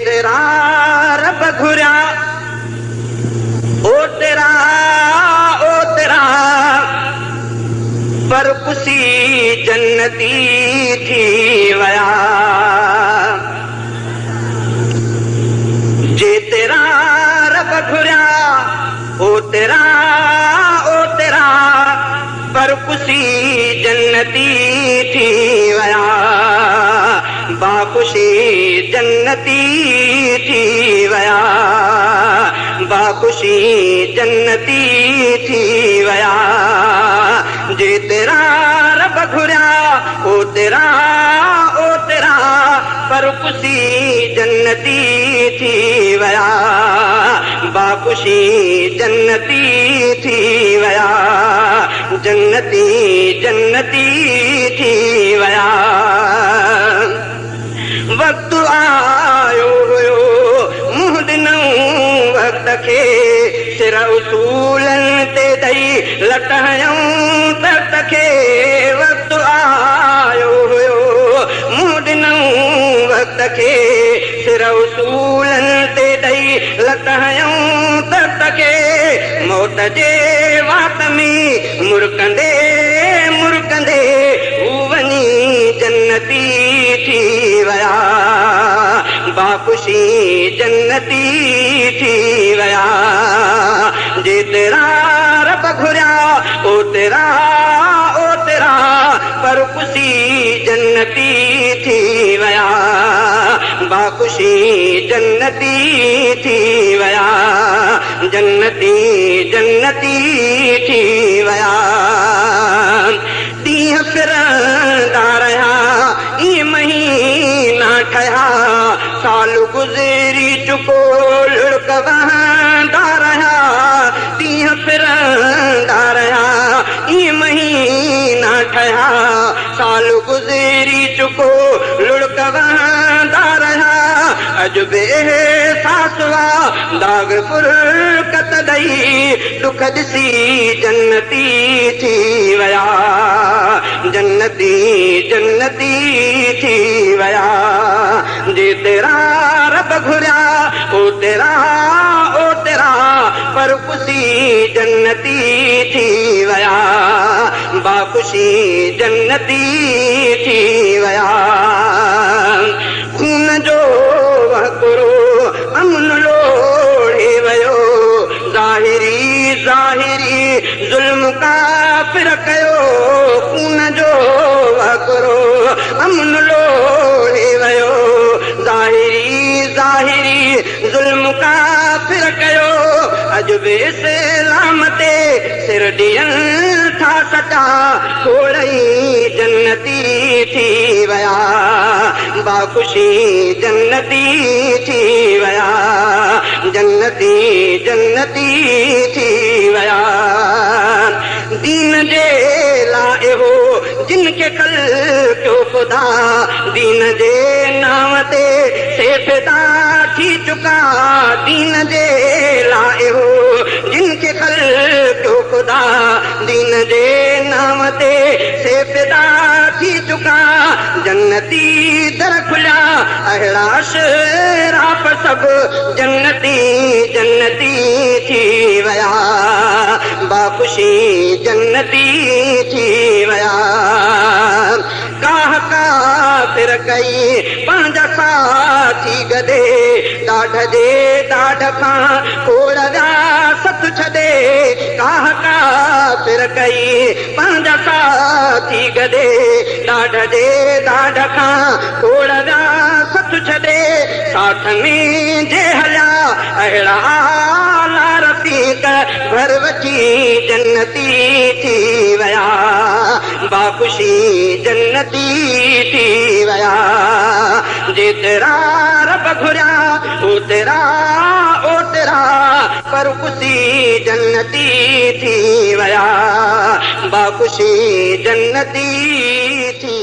तेरा रब घुरिया ओ तेरा पर पुसी जन्नती थी वया। जे तेरा रब घुरिया ओ तेरा पर पुसी जन्नती थी वया। बाखुशी जन्नती थी वया, बाखुशी जन्नती थी वया। जे तेरा रब घुरिया ओ तेरा पर पुसी जन्नती थी वया। बाखुशी जन्नती थी वया, जन्नती जन्नती थी वया। वक्त आयो हुयो मुंहुं ॾिनऊं वक्त खे, सिर उसूलनि ते ॾेई लटहयूं तख़्त खे। वक्त आयो हुयो मुंहुं ॾिनऊं वक्त खे, सिर उसूलनि ते ॾेई लटहयूं तख़्त खे। मौत जे वात में मुरकंदे मुरकंदे हू वञी जन्नती थी वया। बाखुशी जन्नती थी वया। जे तेरा रब घुरिया ओ तेरा पर पुसी जन्नती थी वया। बाखुशी जन्नती थी वया, जन्नती जन्नती थी वया। ॾींहं फिरंदा रहिया इएं महीना ठहिया, साल गुज़री चुको लुढ़क वहंदा रहिया। ॾींहं फिरंदा रहिया इएं महीना ठहिया, साल गुज़री चुको लुढ़क वहंदा रहिया। अॼु बे सासवा दाग फुरकत ॾेई दुख ॾिसी जन्नती थी वया। जन्नती जन्नती थी वया। जे तेरा रब घुरिया ओ तेरा पर पुसी जन्नती थी वया। बाखुशी जन्नती थी वया। खून जो वहकुरो अमन लोढ़े वयो, ज़ाहिरी ज़ाहिरी ज़ुल्म काफ़िर कयो। खून जो वहकुरो अमन लोढ़े वयो, ज़ाहिरी ज़ाहिरी ज़ुल्म काफ़िर कयो। अॼु बे इस्लाम ते सिर ॾियनि था सटा, थोड़ई जन्नती थी वया। बाखुशी जन्नती थी वया, जन्नती जन्नती थी वया। दीन जे लाइ हो जिन खे कल कयो ख़ुदा, दीन जे नाम ते से फिदा थी चुका। दीन जे लाइ हो जिन खे कल कयो ख़ुदा, दीन जे नाम ते से फिदा थी चुका। जन्नती दर खुलिया अहिड़ा अशराफ सभु जन्नती जन्नती थी वया। बाखुशी जन्नती थी वया। काह काफ़िर कई पंहिंजा साथी गॾे, ॾाढ जे ॾाढ खां खोड़ जा सत छॾे। काह काफ़िर कई पंहिंजा साथी गॾे, ॾाढ जे ॾाढ खां खोड़ जा सत छॾे। साथ में जे हलिया अहिड़ा आला रफ़ीक घर वठी जन्नती थी वया। बाखुशी जन्नती थी वया। जे तेरा रब घुरिया ओ तेरा पर पुसी जन्नती थी वया। बाखुशी जन्नती थी